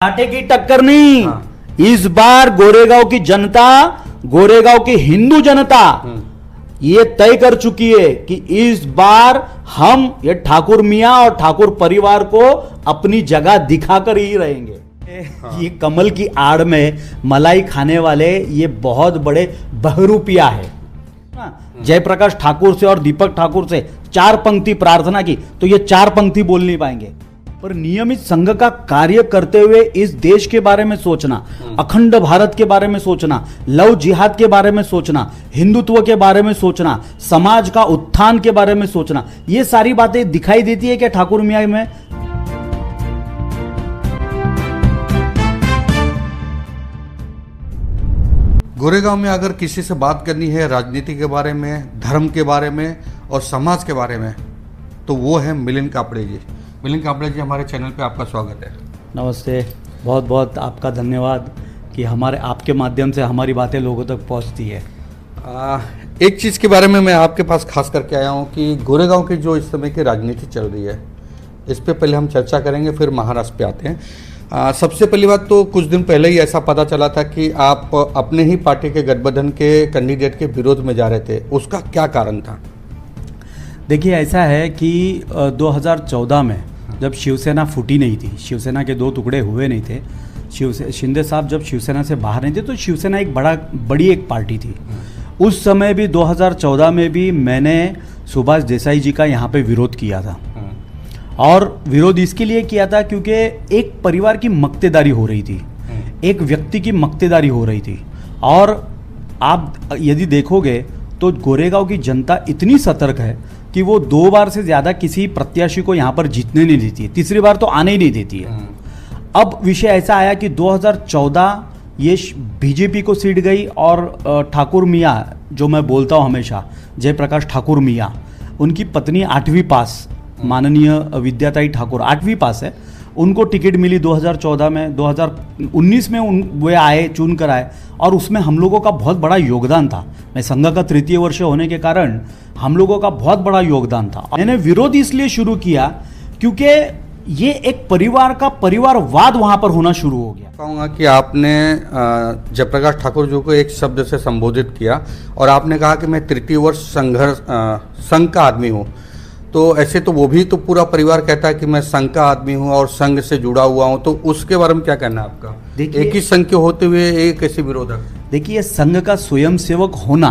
कांटे की टक्कर नहीं। इस बार गोरेगांव की जनता, गोरेगांव की हिंदू जनता ये तय कर चुकी है कि इस बार हम ये ठाकुर मियां और ठाकुर परिवार को अपनी जगह दिखाकर ही रहेंगे। ये कमल की आड़ में मलाई खाने वाले ये बहुत बड़े बहरूपिया है। जयप्रकाश ठाकुर से और दीपक ठाकुर से 4 पंक्ति प्रार्थना की तो ये 4 पंक्ति बोल नहीं पाएंगे। पर नियमित संघ का कार्य करते हुए इस देश के बारे में सोचना, अखंड भारत के बारे में सोचना, लव जिहाद के बारे में सोचना, हिंदुत्व के बारे में सोचना, समाज का उत्थान के बारे में सोचना, ये सारी बातें दिखाई देती है क्या ठाकुर मियां में? गोरेगांव में अगर किसी से बात करनी है राजनीति के बारे में, धर्म के बारे में और समाज के बारे में, तो वो है मिलिंद कापड़े जी। मिलिंद कापड़े जी, हमारे चैनल पे आपका स्वागत है। नमस्ते, बहुत बहुत आपका धन्यवाद कि हमारे आपके माध्यम से हमारी बातें लोगों तक पहुंचती है। एक चीज़ के बारे में मैं आपके पास खास करके आया हूँ कि गोरेगांव की जो इस समय की राजनीति चल रही है, इस पर पहले हम चर्चा करेंगे, फिर महाराष्ट्र पे आते हैं। सबसे पहली बात तो कुछ दिन पहले ही ऐसा पता चला था कि आप अपने ही पार्टी के गठबंधन के कैंडिडेट के विरोध में जा रहे थे, उसका क्या कारण था? देखिए, ऐसा है कि 2014 में जब शिवसेना फूटी नहीं थी, शिवसेना के 2 टुकड़े हुए नहीं थे, शिंदे साहब जब शिवसेना से बाहर नहीं थे तो शिवसेना एक बड़ी एक पार्टी थी। उस समय भी 2014 में भी मैंने सुभाष देसाई जी का यहाँ पे विरोध किया था। और विरोध इसके लिए किया था क्योंकि एक परिवार की मक्तेदारी हो रही थी, एक व्यक्ति की मक्तेदारी हो रही थी। और आप यदि देखोगे तो गोरेगांव की जनता इतनी सतर्क है कि वो 2 बार से ज़्यादा किसी प्रत्याशी को यहाँ पर जीतने नहीं देती है, तीसरी बार तो आने ही नहीं देती है। अब विषय ऐसा आया कि 2014 ये बीजेपी को सीट गई और ठाकुर मियां, जो मैं बोलता हूँ हमेशा, जयप्रकाश ठाकुर मियां, उनकी पत्नी 8वीं पास, माननीय विद्याताई ठाकुर 8वीं पास है, उनको टिकट मिली 2014 में। 2019 में वे आए, चुन कर आए, और उसमें हम लोगों का बहुत बड़ा योगदान था। मैं संघ का 3य वर्ष होने के कारण हम लोगों का बहुत बड़ा योगदान था। मैंने विरोध इसलिए शुरू किया क्योंकि ये एक परिवार का परिवारवाद वहां पर होना शुरू हो गया। कहूँगा कि आपने जयप्रकाश ठाकुर जी को एक शब्द से संबोधित किया और आपने कहा कि मैं 3य वर्ष संघ का आदमी हूँ। तो ऐसे तो वो भी तो पूरा परिवार कहता है कि मैं संघ का आदमी हूँ और संघ से जुड़ा हुआ हूँ, तो उसके बारे में क्या कहना है आपका? एक ही संघ के होते हुए एक कैसे विरोधक? देखिए, संघ का स्वयंसेवक होना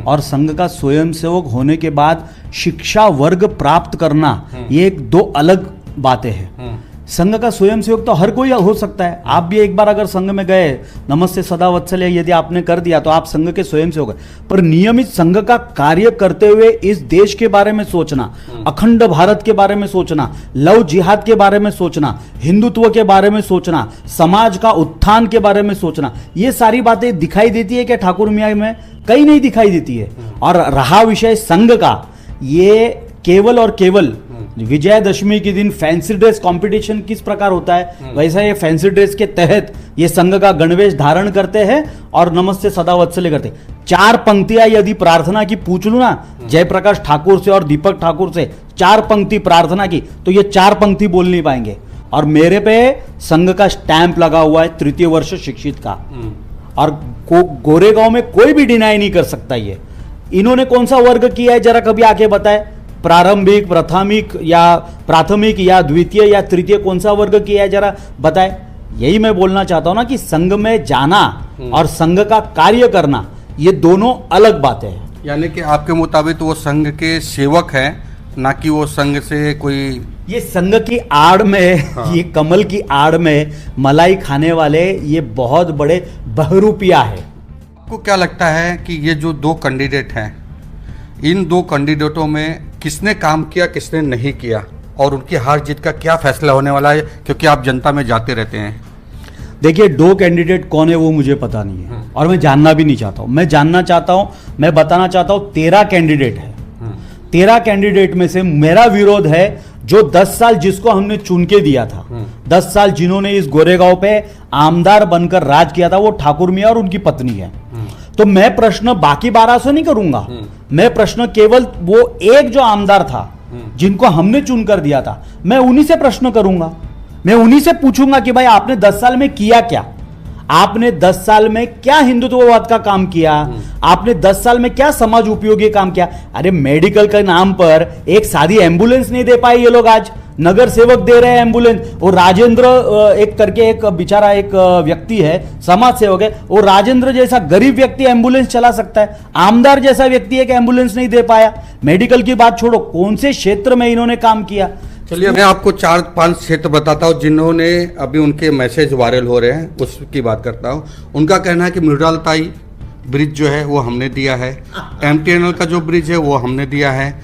और संघ का स्वयंसेवक होने के बाद शिक्षा वर्ग प्राप्त करना, ये 2 अलग बातें हैं। संघ का स्वयंसेवक तो हर कोई हो सकता है। आप भी एक बार अगर संघ में गए, नमस्ते सदा वत्सल यदि आपने कर दिया तो आप संघ के स्वयंसेवक हैं। पर नियमित संघ का कार्य करते हुए इस देश के बारे में सोचना, अखंड भारत के बारे में सोचना, लव जिहाद के बारे में सोचना, हिंदुत्व के बारे में सोचना, समाज का उत्थान के बारे में सोचना, ये सारी बातें दिखाई देती है क्या ठाकुर मियां में? कहीं नहीं दिखाई देती है। और रहा विषय संघ का, ये केवल और केवल विजयादशमी के दिन फैंसी ड्रेस कंपटीशन किस प्रकार होता है, वैसा ये फैंसी ड्रेस के तहत ये संघ का गणवेश धारण करते हैं और नमस्ते सदा वत्सल्य करते। 4 पंक्तियां यदि प्रार्थना की पूछ लूं ना, जयप्रकाश ठाकुर से और दीपक ठाकुर से 4 पंक्ति प्रार्थना की तो ये 4 पंक्ति बोल नहीं पाएंगे। और मेरे पे संघ का स्टैंप लगा हुआ है 3य वर्ष शिक्षित का, और गोरेगांव में कोई भी डिनाई नहीं कर सकता। ये इन्होंने कौन सा वर्ग किया है जरा कभी आके बताए? प्रारंभिक, प्राथमिक या द्वितीय या तृतीय कौन सा वर्ग किया है जरा बताए? यही मैं बोलना चाहता हूं ना कि संघ में जाना और संघ का कार्य करना, ये दोनों अलग बातें हैं। यानी कि आपके मुताबिक वो संघ के सेवक हैं, ना कि वो संघ से कोई, ये संघ की आड़ में, ये कमल की आड़ में मलाई खाने वाले ये बहुत बड़े बहरूपिया है। आपको क्या लगता है कि ये जो 2 कैंडिडेट हैं, इन 2 कैंडिडेटों में किसने काम किया, किसने नहीं किया, और उनकी हार जीत का क्या फैसला होने वाला है, क्योंकि आप जनता में जाते रहते हैं? देखिए, 2 कैंडिडेट कौन है वो मुझे पता नहीं है और मैं जानना भी नहीं चाहता हूं। मैं जानना चाहता हूं, मैं बताना चाहता हूं 13 कैंडिडेट है। 13 कैंडिडेट में से मेरा विरोध है जो 10 साल जिसको हमने चुन के दिया था, 10 साल जिन्होंने इस गोरेगांव पे आमदार बनकर राज किया था, वो ठाकुर मियां और उनकी पत्नी है। तो मैं प्रश्न बाकी 12 से नहीं करूंगा, मैं प्रश्न केवल वो एक जो आमदार था जिनको हमने चुनकर दिया था, मैं उन्हीं से प्रश्न करूंगा। मैं उन्हीं से पूछूंगा कि भाई आपने 10 साल में किया क्या, आपने 10 साल में क्या हिंदुत्ववाद का काम किया, आपने 10 साल में क्या समाज उपयोगी काम किया। अरे मेडिकल के नाम पर एक सादी एम्बुलेंस नहीं दे पाए ये लोग, आज नगर सेवक दे रहे हैं एम्बुलेंस। वो राजेंद्र एक करके एक बेचारा एक व्यक्ति है, समाज सेवक है, वो राजेंद्र जैसा गरीब व्यक्ति एम्बुलेंस चला सकता है, आमदार जैसा व्यक्ति एक एम्बुलेंस नहीं दे पाया। मेडिकल की बात छोड़ो, कौन से क्षेत्र में इन्होंने काम किया। चलिए मैं आपको 4-5 क्षेत्र बताता हूँ जिन्होंने अभी उनके मैसेज वायरल हो रहे हैं, उसकी बात करता हूँ। उनका कहना है कि मृणालताई ब्रिज जो है वो हमने दिया है, MTNL का जो ब्रिज है वो हमने दिया है,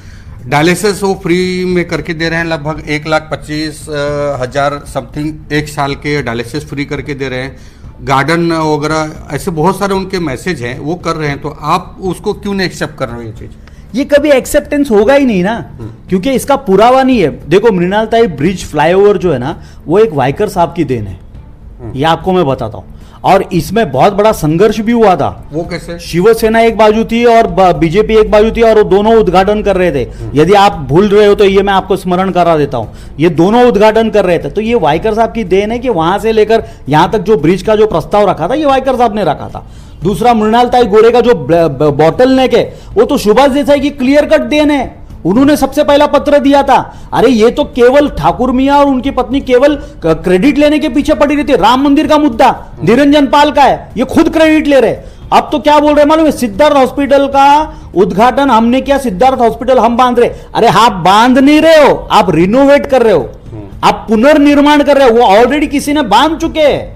डायलिसिस वो फ्री में करके दे रहे हैं, लगभग 1,25,000 समथिंग एक साल के डायलिसिस फ्री करके दे रहे हैं, गार्डन वगैरह, ऐसे बहुत सारे उनके मैसेज हैं वो कर रहे हैं। तो आप उसको क्यों नहीं एक्सेप्ट कर रहे हो ये चीज़? ये कभी एक्सेप्टेंस होगा ही नहीं ना, क्योंकि इसका पुरावा नहीं है। देखो मृणालताई ब्रिज फ्लाईओवर जो है ना, वो एक वाइकर साहब की देन है, ये आपको मैं बताता हूं। और इसमें बहुत बड़ा संघर्ष भी हुआ था। वो कैसे? शिवसेना एक बाजू थी और बीजेपी एक बाजू थी, और वो दोनों उद्घाटन कर रहे थे। यदि आप भूल रहे हो तो ये मैं आपको स्मरण करा देता हूं, ये दोनों उद्घाटन कर रहे थे। तो ये वाइकर साहब की देन है कि वहां से लेकर यहां तक जो ब्रिज का जो प्रस्ताव रखा था, ये वाइकर साहब ने रखा था। दूसरा, मृणालताई गोरे का जो बॉटल नेक है, वो तो सुभाष देसाई की क्लियर कट देन है, उन्होंने सबसे पहला पत्र दिया था। अरे ये तो केवल ठाकुर मियां और उनकी पत्नी केवल क्रेडिट लेने के पीछे पड़ी रहती है। राम मंदिर का मुद्दा निरंजन पाल का है, ये खुद क्रेडिट ले रहे। अब तो क्या बोल रहे हैं मालूम है, सिद्धार्थ हॉस्पिटल का उद्घाटन हमने किया, सिद्धार्थ हॉस्पिटल हम बांध रहे। अरे आप बांध नहीं रहे हो, आप रिनोवेट कर रहे हो, आप पुनर्निर्माण कर रहे हो। वो ऑलरेडी किसी ने बांध चुके हैं,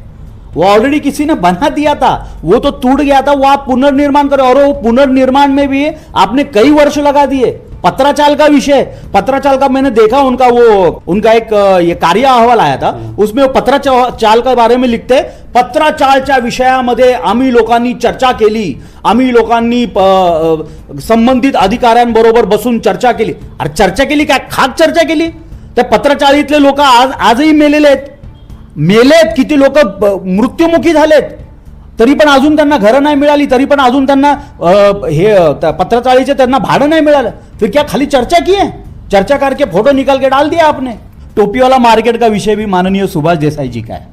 वो ऑलरेडी किसी ने बना दिया था, वो तो टूट गया था, वो आप पुनर्निर्माण करें। और वो पुनर्निर्माण में भी आपने कई वर्ष लगा दिए। पत्राचाल का विषय, पत्राचाल का मैंने देखा, उनका एक ये कार्य अहवाल आया था, उसमें वो पत्राचाल के बारे में लिखते, पत्राचालच्या विषयामध्ये आम्ही लोकांनी चर्चा केली, आम्ही लोकांनी संबंधित अधिकाऱ्यांबरोबर बसून चर्चा केली। अरे चर्चा केली काय, खाक चर्चा केली? त्या पत्राचाळीतले लोक आजही मेलेले आहेत, किती लोक मृत्युमुखी झालेत, तरी पण अजून त्यांना घरं नाही मिळाली, तरी पण अजून त्यांना हे पत्रचाळीचे त्यांना भाडं नहीं मिळालं। फिर क्या खाली चर्चा की है? चर्चा करके फोटो निकाल के डाल दिया आपने। टोपी वाला मार्केट का विषय भी माननीय सुभाष देसाई जी का है,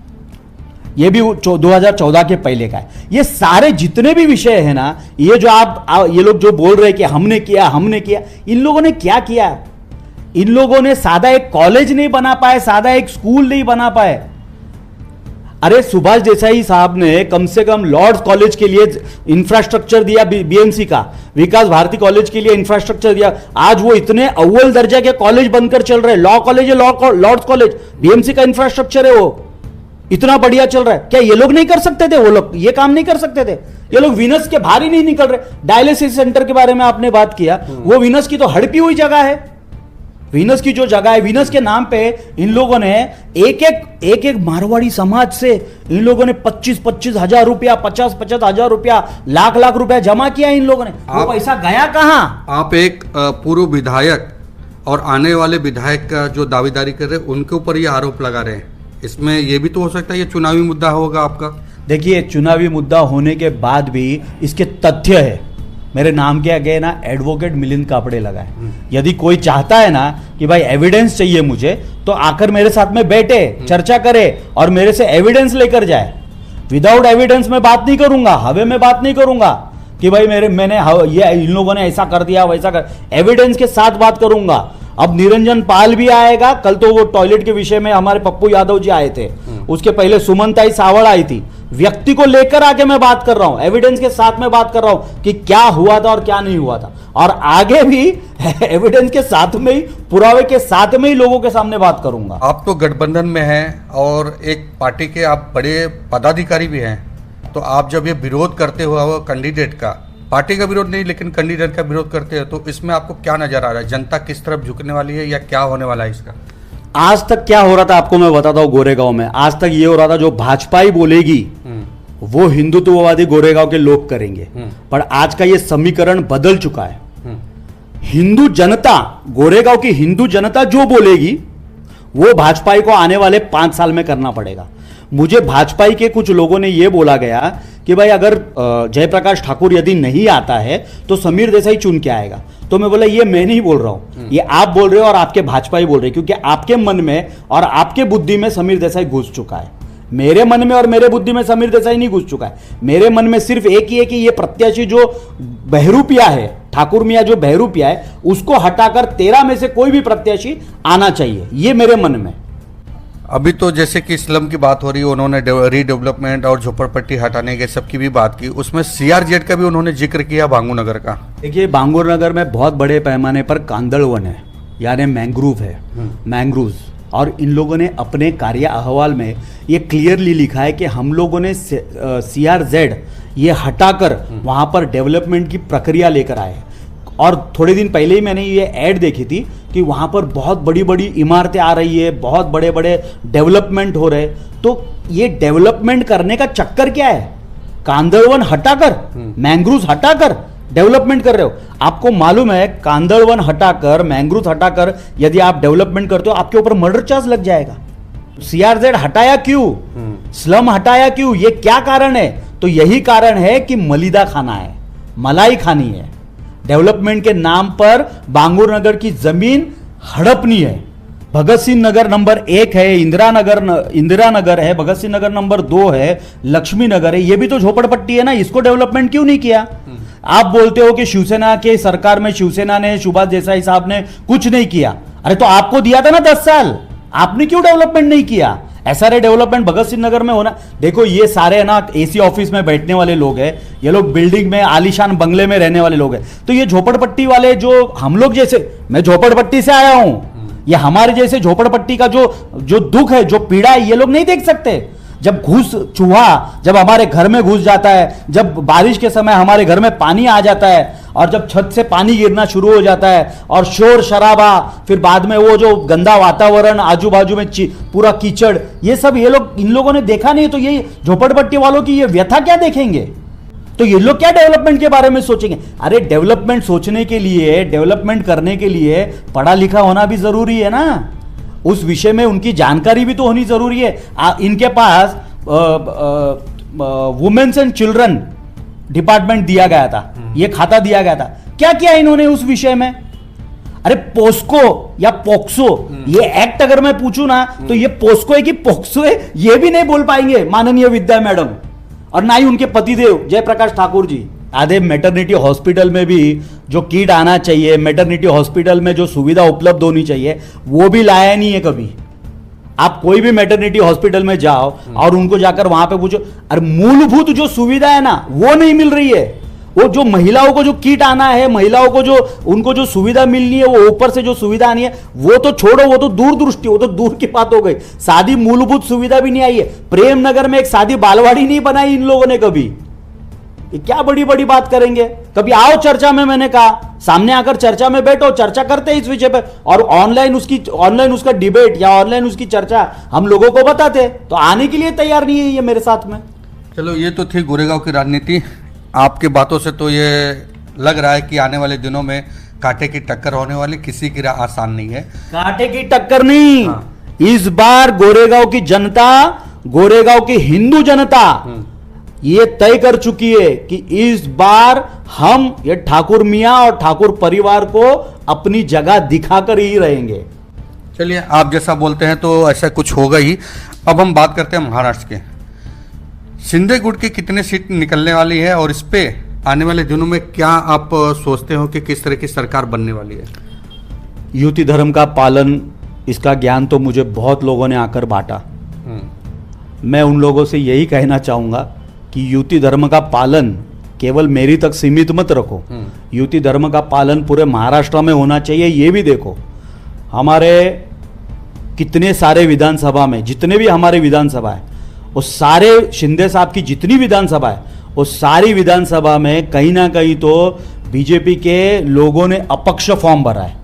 ये भी 2014 के पहले का है। ये सारे जितने भी विषय है ना, ये जो ये लोग जो बोल रहे हैं कि हमने किया, इन लोगों ने क्या किया? इन लोगों ने सादा एक कॉलेज नहीं बना पाए, सादा एक स्कूल नहीं बना पाए। अरे सुभाष देसाई साहब ने कम से कम लॉर्ड्स कॉलेज के लिए इंफ्रास्ट्रक्चर दिया, बीएमसी का विकास भारती कॉलेज के लिए इंफ्रास्ट्रक्चर दिया। आज वो इतने अव्वल दर्जा के कॉलेज बनकर चल रहे हैं। लॉ कॉलेज है, लॉर्ड्स कॉलेज, बीएमसी का इंफ्रास्ट्रक्चर है, वो इतना बढ़िया चल रहा है। क्या ये लोग नहीं कर सकते थे? वो लोग ये काम नहीं कर सकते थे? ये लोग विनस के बाहर ही नहीं निकल रहे। डायलिसिस सेंटर के बारे में आपने बात किया, वो विनस की तो हड़पी हुई जगह है। विनस की जो जगह है, विनस के नाम पे इन लोगों ने एक मारवाड़ी समाज से इन लोगों ने 25-25 हजार रुपया, 50-50 हजार रुपया, लाख रुपया जमा किया इन लोगों ने। वो पैसा गया कहां? आप एक पूर्व विधायक और आने वाले विधायक का जो दावेदारी कर रहे हैं, उनके ऊपर ये आरोप लगा रहे हैं। इसमें ये भी तो हो सकता है ये चुनावी मुद्दा होगा आपका। देखिए, चुनावी मुद्दा होने के बाद भी इसके तथ्य है। मेरे नाम के आगे ना एडवोकेट मिलिंद कापड़े लगा है। यदि कोई चाहता है ना कि भाई एविडेंस चाहिए मुझे, तो आकर मेरे साथ में बैठे, चर्चा करे और मेरे से एविडेंस लेकर जाए। विदाउट एविडेंस में बात नहीं करूंगा, हवे में बात नहीं करूंगा कि भाई मैंने ये इन लोगों ने ऐसा कर दिया वैसा कर। एविडेंस के साथ बात करूंगा। अब निरंजन पाल भी आएगा, कल तो वो टॉयलेट के विषय में हमारे पप्पू यादव जी आए थे, उसके पहले सुमनताई सावड़ आई थी। व्यक्ति को लेकर आके मैं बात कर रहा हूं, एविडेंस के साथ में बात कर रहा हूं कि क्या हुआ था और क्या नहीं हुआ था। और आगे भी एविडेंस के साथ में ही, पुरावे के साथ में ही लोगों के सामने बात करूंगा। आप तो गठबंधन में हैं और एक पार्टी के आप बड़े पदाधिकारी भी हैं, तो आप जब ये विरोध करते हो कैंडिडेट का, पार्टी का विरोध नहीं लेकिन कैंडिडेट का विरोध करते हैं, तो इसमें आपको क्या नजर आ रहा है? जनता किस तरफ झुकने वाली है या क्या होने वाला है इसका? आज तक क्या हो रहा था आपको मैं बताता हूं। गोरेगांव में आज तक ये हो रहा था, जो भाजपाई बोलेगी वो हिंदुत्ववादी गोरेगांव के लोग करेंगे। पर आज का ये समीकरण बदल चुका है। हिंदू जनता, गोरेगांव की हिंदू जनता जो बोलेगी वो भाजपाई को आने वाले 5 साल में करना पड़ेगा। मुझे भाजपाई के कुछ लोगों ने यह बोला गया कि भाई अगर जयप्रकाश ठाकुर यदि नहीं आता है तो समीर देसाई चुन के आएगा। तो मैं बोला ये मैं नहीं बोल रहा हूं, ये आप बोल रहे हो और आपके भाजपा ही बोल रहे हैं, क्योंकि आपके मन में और आपके बुद्धि में समीर देसाई घुस चुका है। मेरे मन में और मेरे बुद्धि में समीर देसाई नहीं घुस चुका है। मेरे मन में सिर्फ एक ही है कि ये प्रत्याशी जो बहरूपिया है, ठाकुर मियां जो बहरूपिया है, उसको हटाकर 13 में से कोई भी प्रत्याशी आना चाहिए, ये मेरे मन में। अभी तो जैसे कि स्लम की बात हो रही है, उन्होंने रीडेवलपमेंट और झोपड़पट्टी हटाने के सबकी भी बात की, उसमें CRZ का भी उन्होंने जिक्र किया, बांगू नगर का। देखिए बांगूर नगर में बहुत बड़े पैमाने पर कांदड़ वन है, यानी मैंग्रोव है, मैंग्रोव्स, और इन लोगों ने अपने कार्य अहवाल में ये क्लियरली लिखा है कि हम लोगों ने CRZ ये हटाकर वहाँ पर डेवलपमेंट की प्रक्रिया लेकर आए। और थोड़े दिन पहले ही मैंने ये ऐड देखी थी कि वहाँ पर बहुत बड़ी बड़ी इमारतें आ रही है, बहुत बड़े बड़े डेवलपमेंट हो रहे। तो ये डेवलपमेंट करने का चक्कर क्या है? कांदड़वन हटाकर, मैंग्रोव्स हटाकर डेवलपमेंट कर रहे हो। आपको मालूम है कांदड़वन हटाकर, मैंग्रोव्स हटाकर यदि आप डेवलपमेंट करते हो आपके ऊपर मर्डर चार्ज लग जाएगा। CRZ हटाया क्यों? स्लम हटाया क्यों? ये क्या कारण है? तो यही कारण है कि मलिदा खाना है, मलाई खानी है। डेवलपमेंट के नाम पर बांगूर नगर की जमीन हड़पनी है। भगत सिंह नगर नंबर 1 है, इंदिरा नगर है, भगत सिंह नगर नंबर 2 है, लक्ष्मी नगर है, ये भी तो झोपड़पट्टी है ना। इसको डेवलपमेंट क्यों नहीं किया? आप बोलते हो कि शिवसेना के सरकार में शिवसेना ने, सुभाष देसाई साहब ने कुछ नहीं किया। अरे तो आपको दिया था ना 10 साल, आपने क्यों डेवलपमेंट नहीं किया? ऐसा रे डेवलपमेंट भगत सिंह नगर में होना। देखो ये सारे ना AC ऑफिस में बैठने वाले लोग हैं, ये लोग बिल्डिंग में आलीशान बंगले में रहने वाले लोग हैं। तो ये झोपड़पट्टी वाले जो हम लोग जैसे, मैं झोपड़पट्टी से आया हूं, ये हमारे जैसे झोपड़पट्टी का जो दुख है, जो पीड़ा है, ये लोग नहीं देख सकते। जब चूहा जब हमारे घर में घुस जाता है, जब बारिश के समय हमारे घर में पानी आ जाता है, और जब छत से पानी गिरना शुरू हो जाता है, और शोर शराबा, फिर बाद में वो जो गंदा वातावरण, आजू बाजू में पूरा कीचड़, ये सब इन लोगों ने देखा नहीं। तो ये झोपड़पट्टी वालों की ये व्यथा क्या देखेंगे? तो ये लोग क्या डेवलपमेंट के बारे में सोचेंगे? अरे डेवलपमेंट सोचने के लिए, डेवलपमेंट करने के लिए पढ़ा लिखा होना भी जरूरी है ना। उस विषय में उनकी जानकारी भी तो होनी जरूरी है। इनके पास वुमेन्स एंड चिल्ड्रन डिपार्टमेंट दिया गया था, ये खाता दिया गया था। क्या किया इन्होंने उस विषय में? अरे पोस्को या पोक्सो, ये एक्ट अगर मैं पूछूं ना तो ये पोस्को है कि पोक्सो है, ये भी नहीं बोल पाएंगे माननीय विद्या मैडम, और ना ही उनके पतिदेव जयप्रकाश ठाकुर जी। आधे मैटरनिटी हॉस्पिटल में भी जो किट आना चाहिए, मैटरनिटी हॉस्पिटल में जो सुविधा उपलब्ध होनी चाहिए, वो भी लाया नहीं है कभी। आप कोई भी मैटरनिटी हॉस्पिटल में जाओ और उनको जाकर वहां पे पूछो, अरे मूलभूत जो सुविधा है ना वो नहीं मिल रही है। वो जो महिलाओं को जो किट आना है, महिलाओं को जो उनको जो सुविधा मिलनी है, वो ऊपर से जो सुविधा आनी है, वो तो छोड़ो, वो तो दूरदृष्टि, वो तो दूर की बात हो गई। शादी मूलभूत सुविधा भी नहीं आई है। प्रेम नगर में एक शादी बालवाड़ी नहीं बनाई इन लोगों ने कभी। ये क्या बड़ी बड़ी बात करेंगे? कभी आओ चर्चा में, मैंने कहा सामने आकर चर्चा में बैठो, चर्चा करते हैं इस विषय पर, और ऑनलाइन उसका डिबेट या ऑनलाइन उसकी चर्चा हम लोगों को बताते। तो आने के लिए तैयार नहीं है ये मेरे साथ में। चलो ये तो थी गोरेगांव की राजनीति। आपकी बातों से तो ये लग रहा है कि आने वाले दिनों में कांटे की टक्कर होने वाली, किसी की राह आसान नहीं है। कांटे की टक्कर नहीं, हाँ। इस बार गोरेगांव की जनता, गोरेगांव की हिंदू जनता ये तय कर चुकी है कि इस बार हम ये ठाकुर मियां और ठाकुर परिवार को अपनी जगह दिखाकर ही रहेंगे। चलिए, आप जैसा बोलते हैं तो ऐसा कुछ होगा ही। अब हम बात करते हैं महाराष्ट्र के। शिंदे गुट की कितने सीट निकलने वाली है और इस पे आने वाले दिनों में क्या आप सोचते हो कि किस तरह की सरकार बनने वाली है? युति धर्म का पालन, इसका ज्ञान तो मुझे बहुत लोगों ने आकर बांटा। मैं उन लोगों से यही कहना चाहूंगा कि युति धर्म का पालन केवल मेरी तक सीमित मत रखो। युति धर्म का पालन पूरे महाराष्ट्र में होना चाहिए। ये भी देखो हमारे कितने सारे विधानसभा में, जितने भी हमारे विधानसभा है, वो सारे शिंदे साहब की जितनी विधानसभा है, वो सारी विधानसभा में कहीं ना कहीं तो बीजेपी के लोगों ने अपक्ष फॉर्म भरा है,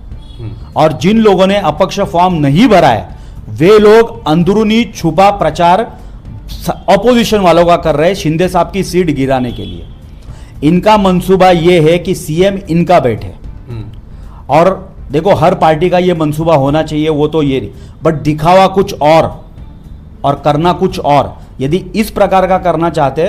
और जिन लोगों ने अपक्ष फॉर्म नहीं भरा है वे लोग अंदरूनी छुपा प्रचार ऑपोजिशन वालों का कर रहे हैं शिंदे साहब की सीट गिराने के लिए। इनका मंसूबा यह है कि सीएम इनका बैठे, और देखो हर पार्टी का यह मंसूबा होना चाहिए, वो तो ये नहीं, बट दिखावा कुछ और करना कुछ और। यदि इस प्रकार का करना चाहते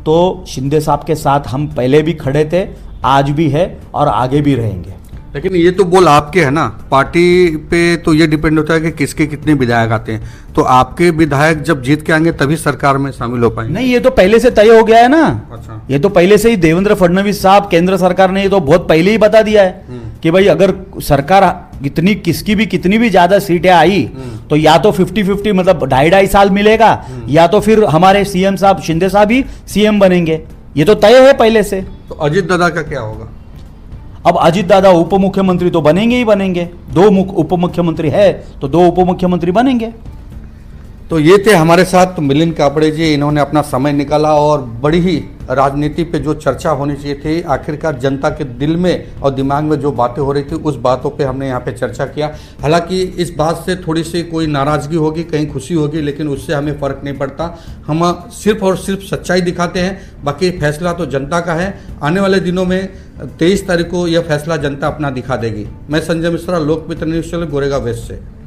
तो शिंदे साहब के साथ हम पहले भी खड़े थे, आज भी है और आगे भी रहेंगे। लेकिन ये तो बोल आपके है ना, पार्टी पे तो ये डिपेंड होता है कि किसके कितने विधायक आते हैं। तो आपके विधायक जब जीत के आएंगे तभी सरकार में शामिल हो पाएंगे। नहीं, ये तो पहले से तय हो गया है ना। अच्छा। ये तो पहले से ही देवेंद्र फडणवीस साहब, केंद्र सरकार ने ये तो बहुत पहले ही बता दिया है कि भाई अगर सरकार कितनी भी ज्यादा सीटें आई तो या तो 50-50 मतलब 2.5 साल मिलेगा, या तो फिर हमारे सीएम साहब शिंदे साहब ही सीएम बनेंगे। ये तो तय है पहले से। तो अजीत दादा का क्या होगा? अब अजीत दादा उप मुख्यमंत्री तो बनेंगे ही बनेंगे। 2 उप मुख्यमंत्री है तो 2 उप मुख्यमंत्री बनेंगे। तो ये थे हमारे साथ मिलिंद कापड़े जी, इन्होंने अपना समय निकाला और बड़ी ही राजनीति पे जो चर्चा होनी चाहिए थी, आखिरकार जनता के दिल में और दिमाग में जो बातें हो रही थी उस बातों पे हमने यहाँ पे चर्चा किया। हालांकि इस बात से थोड़ी सी कोई नाराज़गी होगी, कहीं खुशी होगी, लेकिन उससे हमें फ़र्क नहीं पड़ता। हम सिर्फ और सिर्फ सच्चाई दिखाते हैं, बाकी फैसला तो जनता का है। आने वाले दिनों में 23 तारीख को यह फैसला जनता अपना दिखा देगी। मैं संजय मिश्रा, लोकमित्र न्यूज़ चैनल, गोरेगांव वेस्ट से।